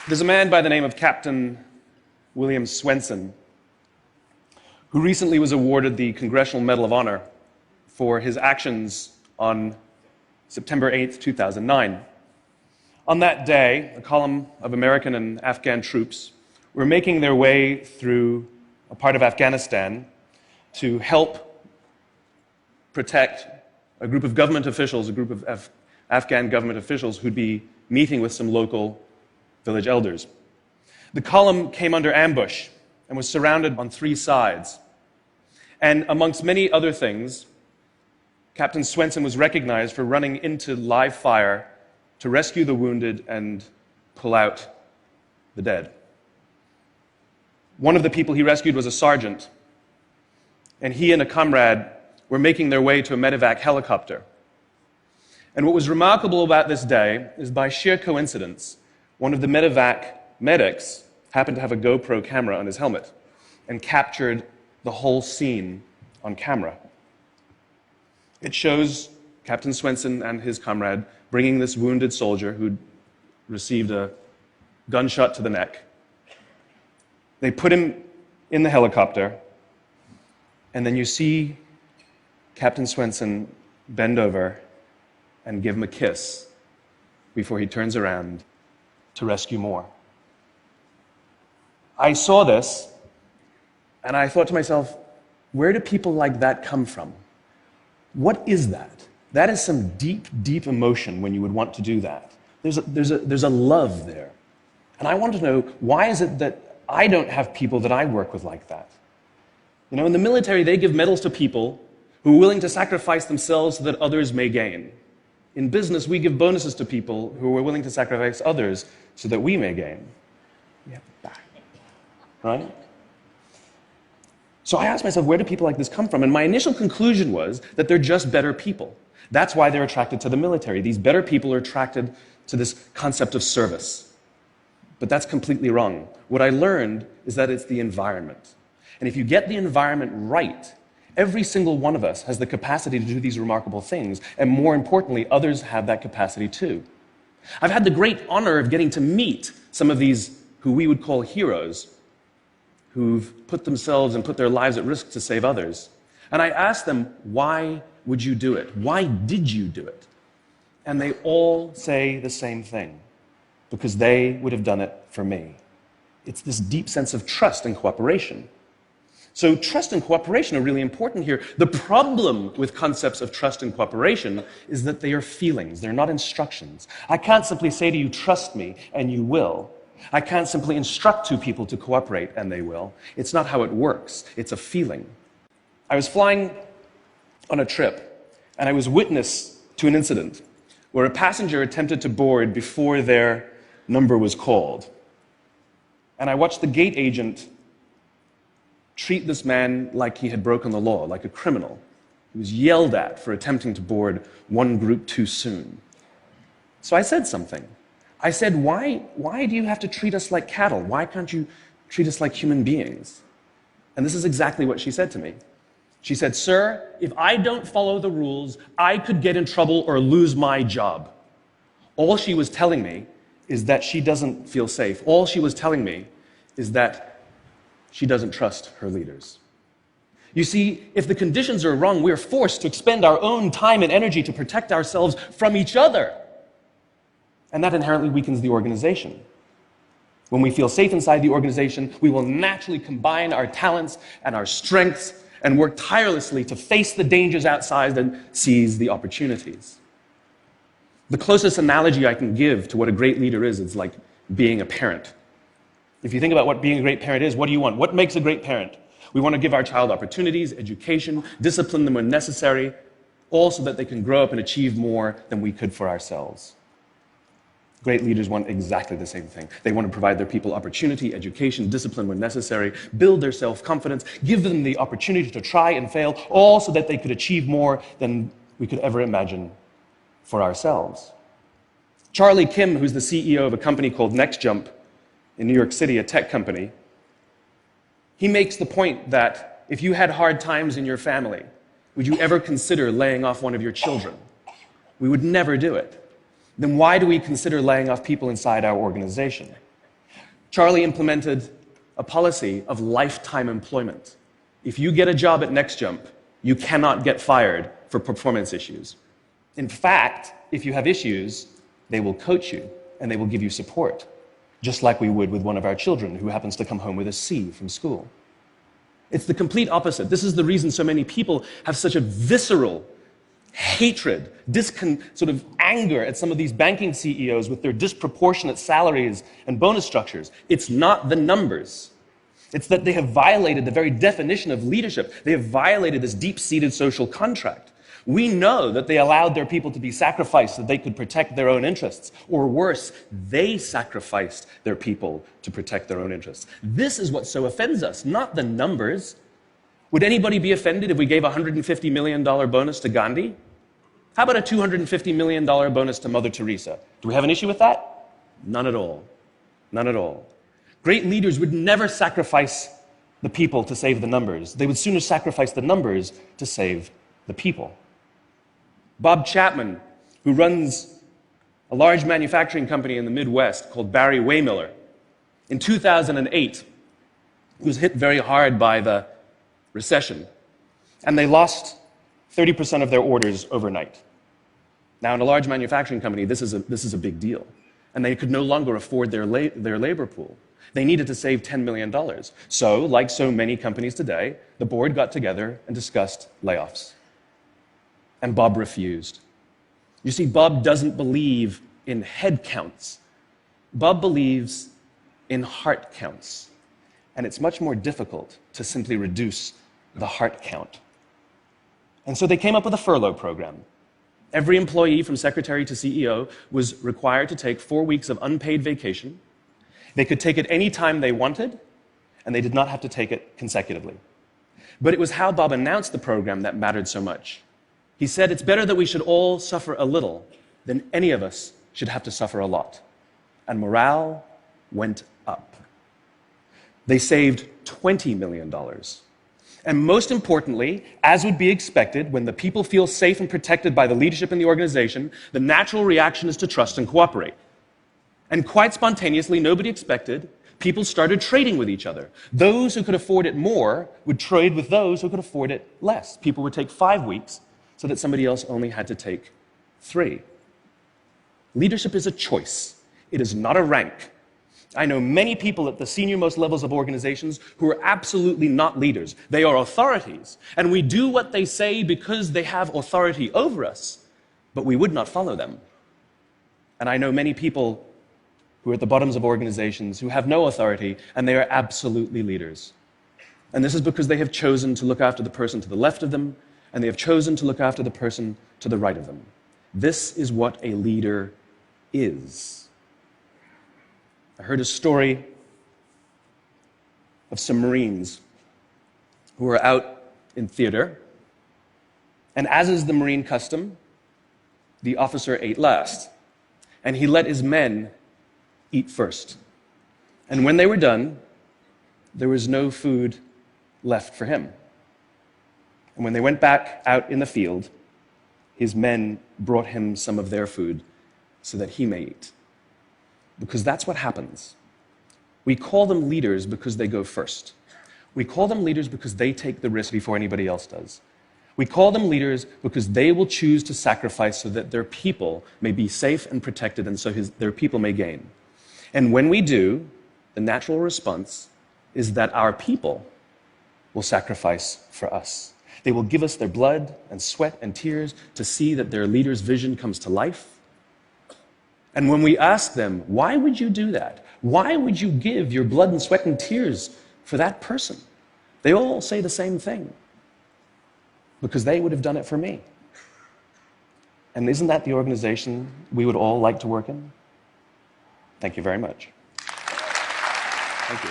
There's a man by the name of Captain William Swenson who recently was awarded the Congressional Medal of Honor for his actions on September 8th, 2009. On that day, a column of American and Afghan troops were making their way through a part of Afghanistan to help protect a group of government officials, a group of Afghan government officials who'd be meeting with some local village elders. The column came under ambush and was surrounded on three sides. And amongst many other things, Captain Swenson was recognized for running into live fire to rescue the wounded and pull out the dead. One of the people he rescued was a sergeant, and he and a comrade were making their way to a medevac helicopter. And what was remarkable about this day is, by sheer coincidence, one of the medevac medics happened to have a GoPro camera on his helmet and captured the whole scene on camera. It shows Captain Swenson and his comrade bringing this wounded soldier who'd received a gunshot to the neck. They put him in the helicopter, and then you see Captain Swenson bend over and give him a kiss before he turns around to rescue more. I saw this, and I thought to myself, where do people like that come from? What is that? That is some deep, deep emotion when you would want to do that. There's a love there. And I want to know, why is it that I don't have people that I work with like that? You know, in the military, they give medals to people who are willing to sacrifice themselves so that others may gain. In business, we give bonuses to people who are willing to sacrifice others so that we may gain. We have that, right? So I asked myself, where do people like this come from? And my initial conclusion was that they're just better people. That's why they're attracted to the military. These better people are attracted to this concept of service. But that's completely wrong. What I learned is that it's the environment. And if you get the environment right, every single one of us has the capacity to do these remarkable things, and more importantly, others have that capacity too. I've had the great honor of getting to meet some of these who we would call heroes, who've put themselves and put their lives at risk to save others. And I asked them, why would you do it? Why did you do it? And they all say the same thing, because they would have done it for me. It's this deep sense of trust and cooperation. So trust and cooperation are really important here. The problem with concepts of trust and cooperation is that they are feelings, they're not instructions. I can't simply say to you, trust me, and you will. I can't simply instruct two people to cooperate, and they will. It's not how it works. It's a feeling. I was flying on a trip, and I was witness to an incident where a passenger attempted to board before their number was called. And I watched the gate agent treat this man like he had broken the law, like a criminal. He was yelled at for attempting to board one group too soon. So I said something. I said, why do you have to treat us like cattle? Why can't you treat us like human beings? And this is exactly what she said to me. She said, sir, if I don't follow the rules, I could get in trouble or lose my job. All she was telling me is that she doesn't feel safe. All she was telling me is that she doesn't trust her leaders. You see, if the conditions are wrong, we're forced to expend our own time and energy to protect ourselves from each other. And that inherently weakens the organization. When we feel safe inside the organization, we will naturally combine our talents and our strengths and work tirelessly to face the dangers outside and seize the opportunities. The closest analogy I can give to what a great leader is like being a parent. If you think about what being a great parent is, what do you want? What makes a great parent? We want to give our child opportunities, education, discipline them when necessary, all so that they can grow up and achieve more than we could for ourselves. Great leaders want exactly the same thing. They want to provide their people opportunity, education, discipline when necessary, build their self-confidence, give them the opportunity to try and fail, all so that they could achieve more than we could ever imagine for ourselves. Charlie Kim, who's the CEO of a company called NextJump in New York City, a tech company, he makes the point that if you had hard times in your family, would you ever consider laying off one of your children? We would never do it. Then why do we consider laying off people inside our organization? Charlie implemented a policy of lifetime employment. If you get a job at NextJump, you cannot get fired for performance issues. In fact, if you have issues, they will coach you and they will give you support, just like we would with one of our children who happens to come home with a C from school. It's the complete opposite. This is the reason so many people have such a visceral hatred, sort of anger at some of these banking CEOs with their disproportionate salaries and bonus structures. It's not the numbers. It's that they have violated the very definition of leadership. They have violated this deep-seated social contract. We know that they allowed their people to be sacrificed so that they could protect their own interests. Or worse, they sacrificed their people to protect their own interests. This is what so offends us, not the numbers. Would anybody be offended if we gave a $150 million bonus to Gandhi? How about a $250 million bonus to Mother Teresa? Do we have an issue with that? None at all. None at all. Great leaders would never sacrifice the people to save the numbers. They would sooner sacrifice the numbers to save the people. Bob Chapman, who runs a large manufacturing company in the Midwest called Barry Waymiller, in 2008, he was hit very hard by the recession, and they lost 30% of their orders overnight. Now, in a large manufacturing company, this is a big deal, and they could no longer afford their labor pool. They needed to save $10 million. So, like so many companies today, the board got together and discussed layoffs. And Bob refused. You see, Bob doesn't believe in head counts. Bob believes in heart counts. And it's much more difficult to simply reduce the heart count. And so they came up with a furlough program. Every employee from secretary to CEO was required to take 4 weeks of unpaid vacation. They could take it any time they wanted, and they did not have to take it consecutively. But it was how Bob announced the program that mattered so much. He said, it's better that we should all suffer a little than any of us should have to suffer a lot. And morale went up. They saved $20 million. And most importantly, as would be expected, when the people feel safe and protected by the leadership in the organization, the natural reaction is to trust and cooperate. And quite spontaneously, nobody expected, people started trading with each other. Those who could afford it more would trade with those who could afford it less. People would take 5 weeks so that somebody else only had to take 3. Leadership is a choice. It is not a rank. I know many people at the senior-most levels of organizations who are absolutely not leaders. They are authorities, and we do what they say because they have authority over us, but we would not follow them. And I know many people who are at the bottoms of organizations who have no authority, and they are absolutely leaders. And this is because they have chosen to look after the person to the left of them, and they have chosen to look after the person to the right of them. This is what a leader is. I heard a story of some Marines who were out in theater, and as is the Marine custom, the officer ate last, and he let his men eat first. And when they were done, there was no food left for him. And when they went back out in the field, his men brought him some of their food so that he may eat. Because that's what happens. We call them leaders because they go first. We call them leaders because they take the risk before anybody else does. We call them leaders because they will choose to sacrifice so that their people may be safe and protected and so their people may gain. And when we do, the natural response is that our people will sacrifice for us. They will give us their blood and sweat and tears to see that their leader's vision comes to life. And when we ask them, why would you do that? Why would you give your blood and sweat and tears for that person? They all say the same thing. Because they would have done it for me. And isn't that the organization we would all like to work in? Thank you very much. Thank you.